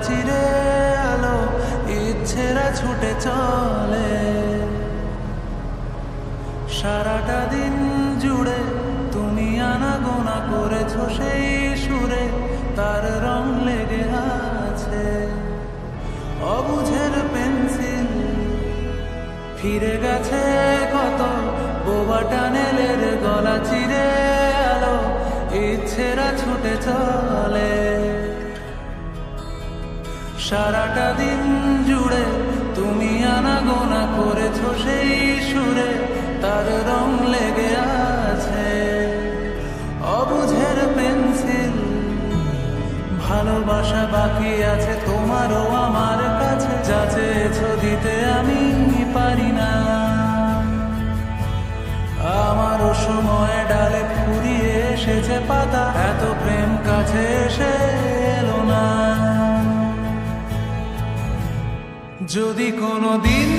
চিরে আলো ইচ্ছেরা ছুটে চলে। সারাটা দিন জুড়ে তুমি আনাগোনা করেছো সেই সুরে, তার রং লেগে আছে। অবুঝের পেন্সিল ফিরে গেছে কত, বোবা টানেলের গলা চিরে আলো ইচ্ছেরা ছুটে চলে। সারাটা দিন জুড়ে তুমি আনাগোনা করেছো সেই সুরে, তার রং লেগে আছে। অবুঝের পেন্সিল ভালোবাসা বাকি আছে তোমারও আমার কাছে, যা চেয়েছো দিতে আমি পারি না। আমারও সময় ডালে ফুরিয়ে এসেছে পাতা, এত প্রেম কাছে এসে এলো না। যদি কোনো দিন